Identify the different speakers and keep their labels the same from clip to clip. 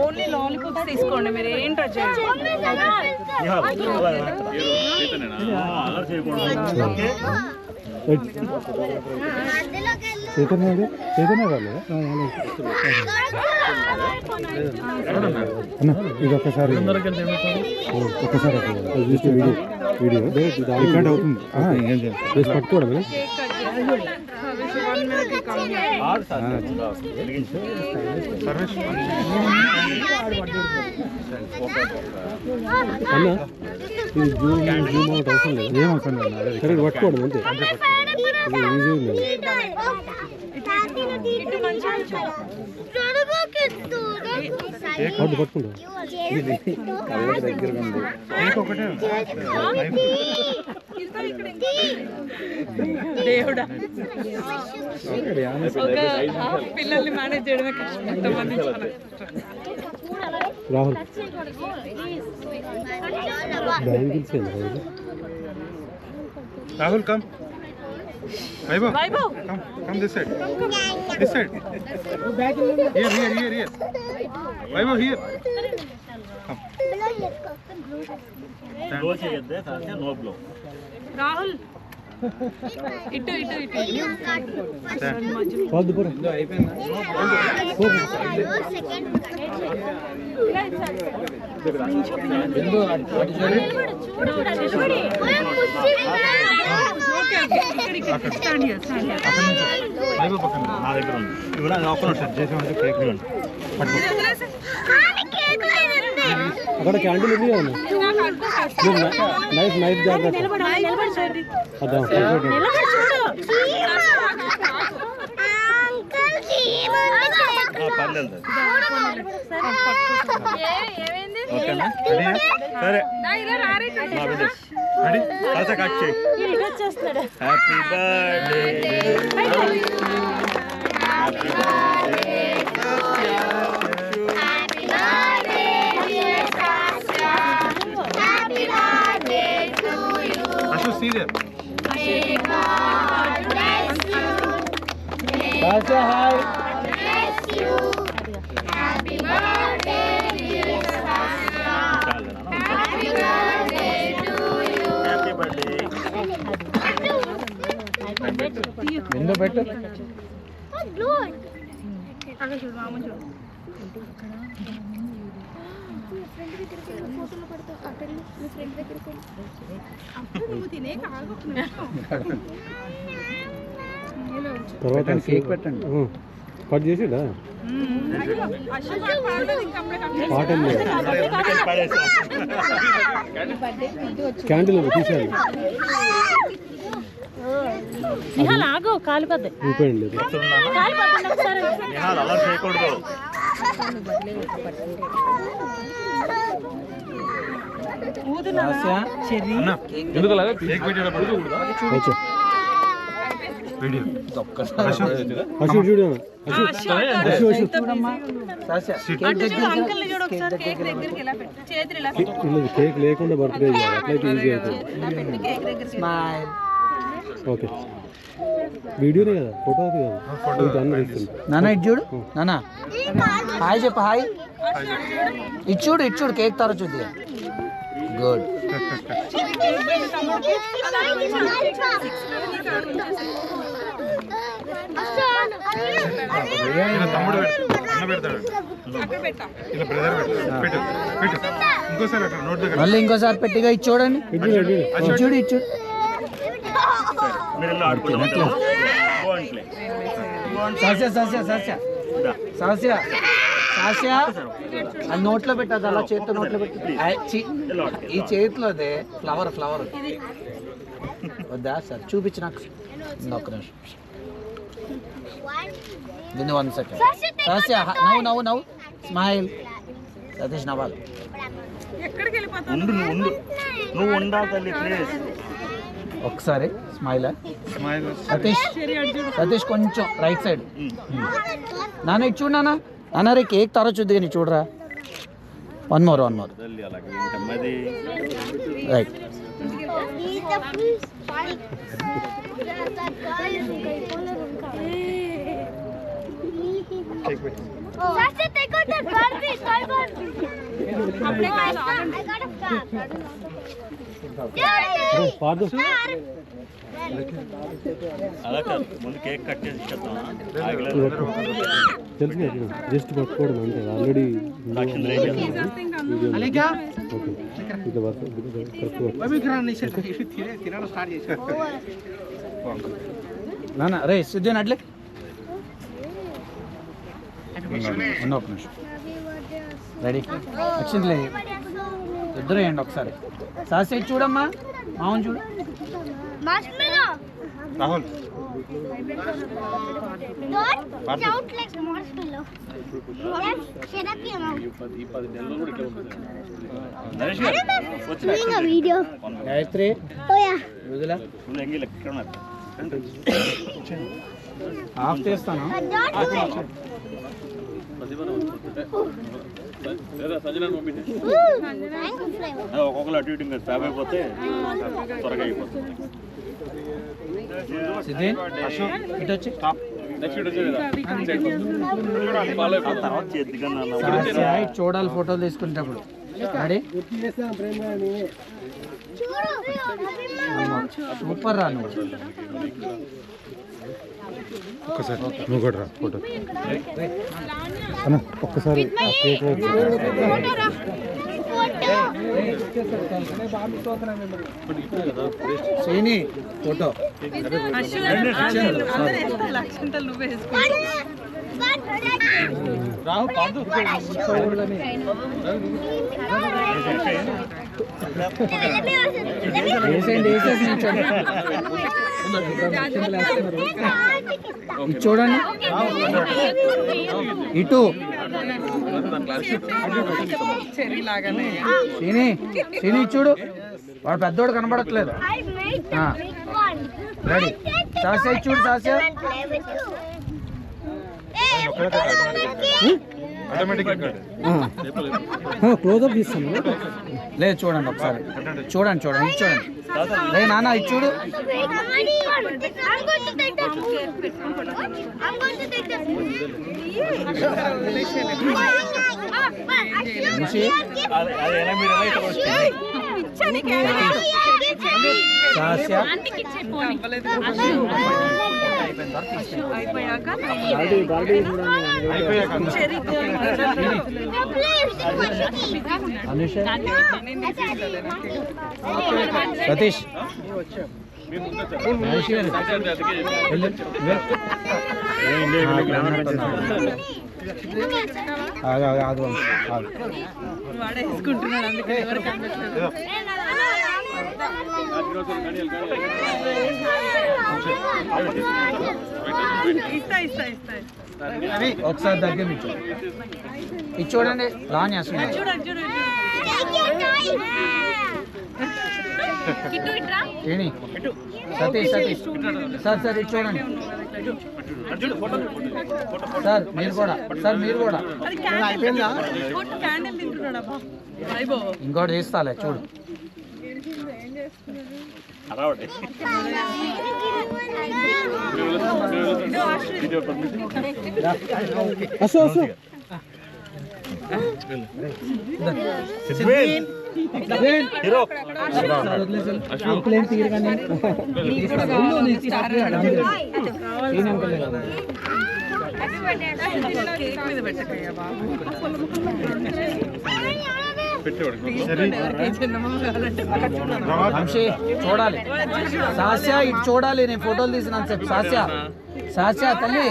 Speaker 1: Only lollipops తీసుకోండి, మీరు ఏం టచ్ చేయండి.
Speaker 2: ఇది ఒక్కసారి వీడియో రికార్డ్ అవుతుంది, పట్టుకోవడమే. అన్న ఇది జూమ్ అవుట్ అవసరం లేదు, ఏం అవసరం లేదు, కరెక్ట్ పట్టుకోవడం అంతే. ఈజీ ఉంది. పట్టుకుంటా
Speaker 1: దేవుడా, పిల్లల్ని మేనేజ్ చేయడమే కష్టం. ఎంతమంది
Speaker 2: Rahul Rahul come Vaibhav, come this side. This side. Here. Vaibhav, here. Come.
Speaker 3: No blow.
Speaker 1: Rahul ఇటు
Speaker 2: అక్కడ క్యాండిల్ ఉంది కదా, నైఫ్ జాగ్రత్త.
Speaker 3: Happy birthday.
Speaker 2: See there.
Speaker 4: May God bless you.
Speaker 2: Sasha, hi.
Speaker 4: Bless you. Happy birthday, dear Sasha. Happy birthday to you.
Speaker 3: Happy birthday.
Speaker 2: Window better.
Speaker 4: Oh, Lord.
Speaker 2: తర్వాత cake పెట్టండి, cut చేసిడా పాట candle తీసేయాలి.
Speaker 1: ఆగో కాలిపోద్ది,
Speaker 2: ఊపేయండి.
Speaker 3: అలా చేయకూడదు.
Speaker 2: ఎందుకు అలాగే కేక్ పెట్టేటప్పుడు వీడియో అశోక్ చూడు, కేక్ లేకుండా బర్త్డే చేయాలి, అట్లయితే ఈజీ అవుతుంది. ఓకే, వీడియోనే కదా, ఫోటో అది కదా.
Speaker 5: నాన్న ఇటు చూడు, నాన్న హాయ్ చెప్పు, హాయ్. ఇటు చూడు కేక్ తర చూద్ది. గుడ్. మళ్ళీ ఇంకోసారి పెట్టిగా ఇటు చూడండి, ఇటు చూడు. సాస్యా అది నోట్లో పెట్టదు, అలా చేతితో నోట్లో పెట్టి. ఈ చేతిలోదే ఫ్లవర్ వద్దా సార్, చూపించి నాకు ఒక్క నిమిషం. దీన్ని 1 సెకండ్. సాస్యా నవ్వు స్మైల్. సతీష్ నవ్వాలి.
Speaker 3: నువ్వు ఉండాలి తల్లి, ప్లీజ్.
Speaker 5: ఒకసారి స్మైల్. సతీష్ కొంచెం రైట్ సైడ్. నాన్న ఇటు చూడు, నాన్న రే కేక్ తర చూద్ది కానీ చూడరా. One more right.
Speaker 4: Sasha, take out that Barbie, toy Barbie.
Speaker 2: పాదు
Speaker 3: అలా కాదు ముందు కేక్ కట్ చేసి ఇచ్చేద్దామా
Speaker 2: తెలుసు జస్ట్ పట్టుకోవడం అంతే ఆల్రెడీ ఓకే ఇట్లా
Speaker 5: నాన్న రే సిద్ధు అట్లే ఉన్న ఒక నిమిషం రెడీ వచ్చింది లేదు ఇద్దరు వేయండి ఒకసారి సాసి చూడమ్మా మామూలు చూడు
Speaker 4: Marshmallow.
Speaker 2: Rahul
Speaker 4: Don't shout like marshmallow. Yes, shut up your mouth.
Speaker 3: Naresh గారు వచ్చి
Speaker 4: Doing a video.
Speaker 5: Gayatri
Speaker 4: Oh yeah.
Speaker 5: వదిలా
Speaker 3: ముందు ఎంగిల్ ఎక్కడ ఉన్నారు
Speaker 5: ఆఫ్ చేస్తాను
Speaker 4: Don't do it. Mango flavor.
Speaker 3: ఒక్కొక్కరు అటు ఇటు ఇంకా స్టాప్ అయిపోతే త్వరగా అయిపోతుంది
Speaker 5: సిద్ధి ఇటు వచ్చి
Speaker 3: ఆ తర్వాత చేద్ది కన్నా
Speaker 5: సాస్య ఇటు చూడాలి ఫోటోలు తీసుకునేటప్పుడు రెడీ సూపర్ రా నువ్వు
Speaker 2: ఒక్కసారి నువ్వు కూడా రా ఫోటో అన్న ఒక్కసారి ఆ కేక్ వైపు
Speaker 5: శ్రీని ఫోటో
Speaker 1: లక్షంతలు నువ్వే
Speaker 5: రాహు కాదు వేసేయండి వేసేసి నిల్చోండి. ఇటు చూడండి ఇటు
Speaker 1: చెరీ లాగానే
Speaker 5: శ్రీని శ్రీని చూడు వాడు పెద్దోడు కనబడట్లేదు
Speaker 4: I made the
Speaker 5: Ah.
Speaker 4: big one.
Speaker 5: Ready Saasya ఇటు చూడు Saasya
Speaker 4: And play with you. Hey,
Speaker 2: close up తీస్తాను
Speaker 5: లేదు చూడండి ఒకసారి చూడండి చూడండి ఇటు చూడండి రే నాన్న ఇటు చూడు
Speaker 4: I'm going to take that. I'm going to take that.
Speaker 5: Nishi
Speaker 3: అది ఎలా మీరు ఎలా ఇక్కడ వచ్చింది
Speaker 5: సాస్య
Speaker 1: అయిపోయాక
Speaker 5: అనుష సతీష్ మహేష్ గారు వెళ్ళు, వెళ్ళు. ఆగు, ఆగు, ఆగు, ఆగు.
Speaker 1: వాడే వేసుకుంటున్నాడు అందుకే ఎవరు కనిపించలేదు ఇస్తా ఇస్తా ఇస్తా
Speaker 5: ఒకసారి దగ్గర నుంచి ఇది చూడండి లాన్ చేస్తున్నా
Speaker 1: చూడండి చూడండి
Speaker 5: ఏని సతీష్ సతీష్ సార్ సార్ ఇది చూడండి సార్ మీరు కూడా సార్ మీరు కూడా
Speaker 1: అది క్యాండిల్ తింటున్నాడు అబ్బా అయిపో
Speaker 5: ఇంకోటి తీస్తాలే చూడు
Speaker 3: అరావడే హీరో
Speaker 1: కేక్ మీద పెట్టకయ్యా బాబు
Speaker 5: వంశీ చూడాలి సాస్య ఇటు చూడాలి నేను ఫోటోలు తీసినాను చెప్పు సాస్య సాస్య తల్లి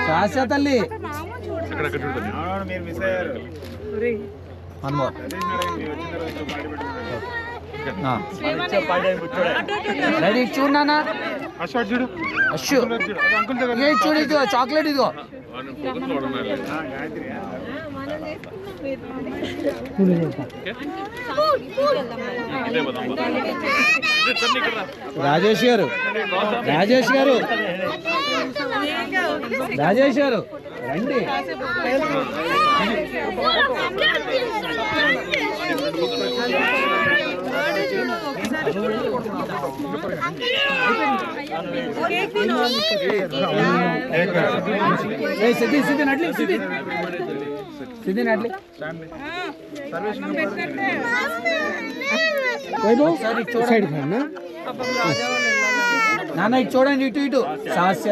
Speaker 5: సాస్య తల్లి హనుమోర్ రెడీ చూడు నాన్న అశ్షు ఏ చూడు ఇదిగో చాక్లెట్ ఇదిగో రాజేష్ గారు రాజేష్ గారు రాజేష్ గారు రండి నాన్న ఇటు చూడండి, ఇటు ఇటు సాస్య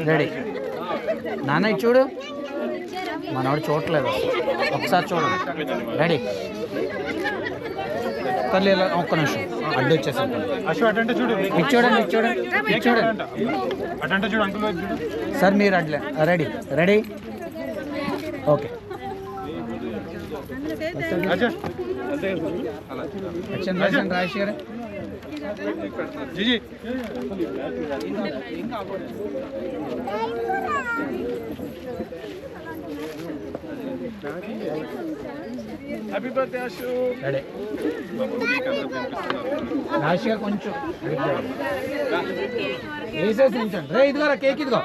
Speaker 5: రెడీ. నాన్న ఇటు చూడు, మనవాడు చూడట్లేదు, ఒకసారి చూడండి. రెడీ. తల్లి ఒక్క నిమిషం అడ్డు వచ్చేసాను. ఇటు చూడండి, ఇటు చూడండి, ఇటు చూడండి సార్. మీరు అడ్లే. Ready ready okay. రాజేష్ గారు
Speaker 3: హ్యాపీ బర్త్డే అశు.
Speaker 5: రాజేష్ గారు కొంచెం వేసేసి నించండి. రే ఇదిగో కేక్, ఇదిగో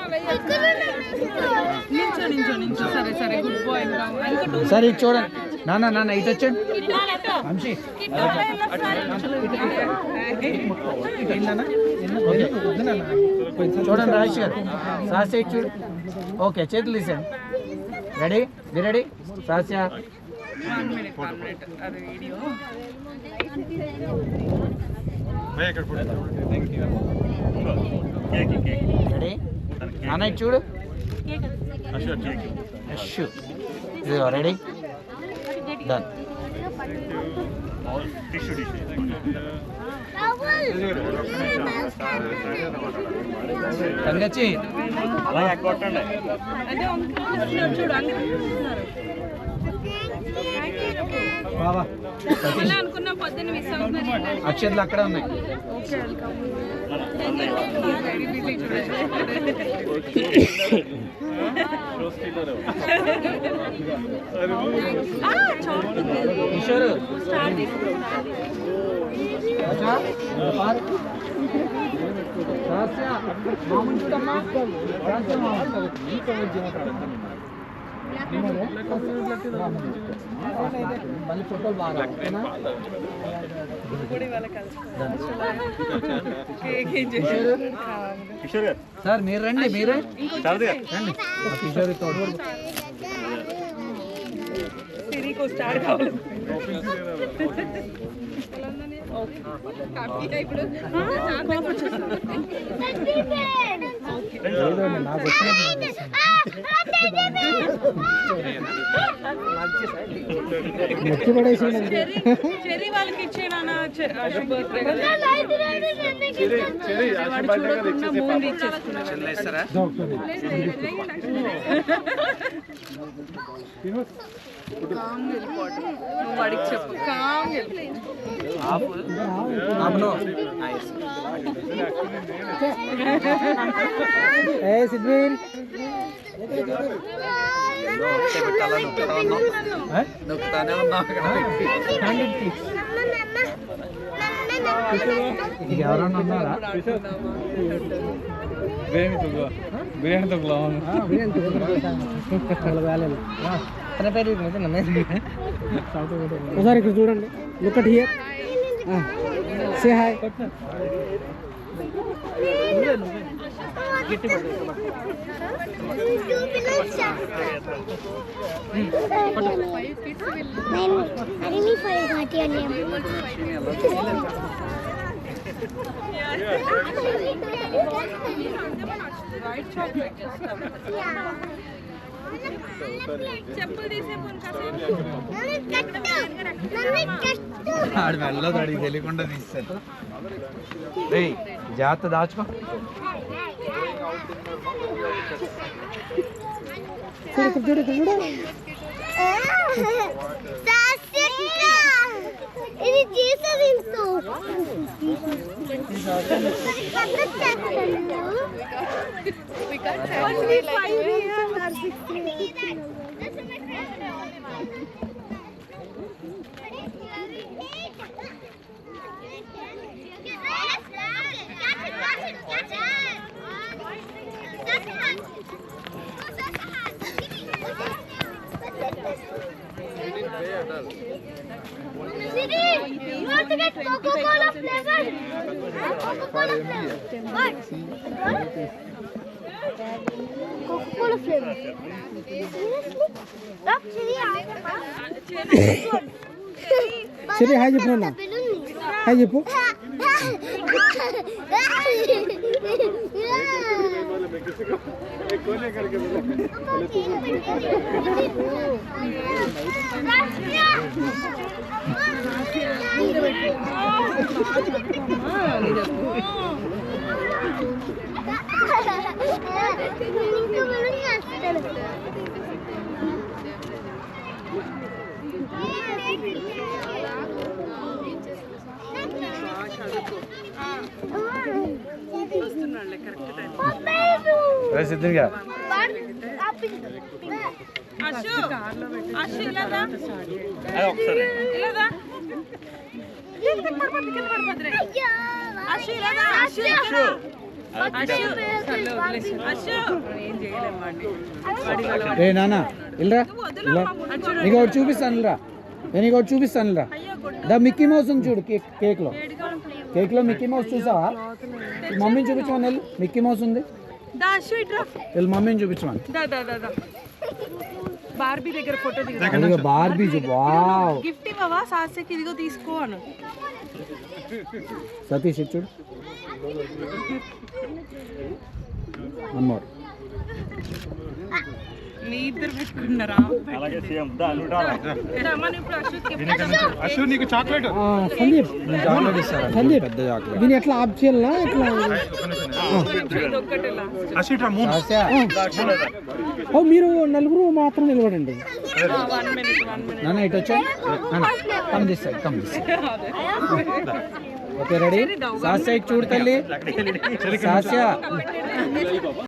Speaker 5: సరే ఇటు చూడండి. నాన్న నాన్న ఇటు వచ్చండి. వంశీ చూడండి. రాజేష్ గారు సాస్య ఇటు చూడు. ఓకే చేతులు తీసాను. రెడీ మీ రెడీ సాస్య. రెడీ నాన్న ఇటు చూడు. ఇదిగో రెడీ డన్. తంగచ్చి బాబా అక్షంతలు అక్కడే ఉన్నాయి. కిషోర్ మామూలు చూడమ్మా. మళ్ళీ ఫోటోలు బాగా సార్. మీరు రండి, మీరే రండి. కిషోర్
Speaker 1: స్టార్ట్ కావాలి.
Speaker 5: నాకు వచ్చిన
Speaker 1: చెర్రీ వాళ్ళకి ఇచ్చేనా వాడికి చెప్పు.
Speaker 5: సిద్వీర్ ఎవరన్నా ఉన్నారా? బిర్యానీ ఒకసారి ఇక్కడ చూడండి. Look at here. Say hi. ఆడు వెళ్ళదు, అడిగి తెలియకుండా తీస్తారు. రే జాగ్రత్త దాచుకో.
Speaker 4: ఇది జీసవింతు Coca-Cola flavor. Coca-Cola flavor. Coca-Cola flavor. Seriously? Look,
Speaker 2: సరే హాయ్ చెప్పు నాన్న హాయ్ చెప్పు
Speaker 5: సిద్ధిగా
Speaker 1: అశు అశు ఇలాదా
Speaker 3: ఒకసారి
Speaker 1: ఇలాదా అశు ఇలాదా అశు అశు ఏం చేయలేము
Speaker 5: ఏ నాన్న ఇల్రా ఇలా నీకు ఒకటి చూపిస్తాను రా నేను నీకు ఒకటి చూపిస్తాను రా దా మిక్కీ మౌస్ ఉంది చూడు కేక్లో మిక్కీ మౌస్ చూసావా మమ్మీని చూపించమని వెళ్ళు మిక్కీ మౌస్ ఉంది
Speaker 1: దా అశు ఇట్రా
Speaker 5: వెళ్ళి మమ్మీని చూపించమని
Speaker 1: దా దా దా దా బార్బీ దగ్గర ఫోటో దిగు
Speaker 5: బార్బీ వావ్
Speaker 1: గిఫ్ట్ ఇవ్వవా సాస్యకి ఇదిగో తీసుకో అను
Speaker 5: సతీష్ ఇది చూడు అమ్మోర్
Speaker 1: మీ ఇద్దరు పెట్టుకున్నారా
Speaker 3: అలాగే సేమ్ దా
Speaker 1: రమణ ఇప్పుడు
Speaker 2: అశు నీకు చాక్లెట్
Speaker 5: సందీప్ చాక్లెట్ ఇస్తారా సందీప్ పెద్ద చాక్లెట్ దీన్ని ఎట్లా ఆఫ్ చేయాలా ఎట్లా
Speaker 1: ఒక్కటి
Speaker 2: అశు ఇట్లా మూడు
Speaker 5: ఓ మీరు నలుగురు మాత్రం నిలబడండి
Speaker 1: 1 minute
Speaker 5: నాన్న ఇటు వచ్చా come this side come this okay ready Saasya చూడు తల్లి సాస్య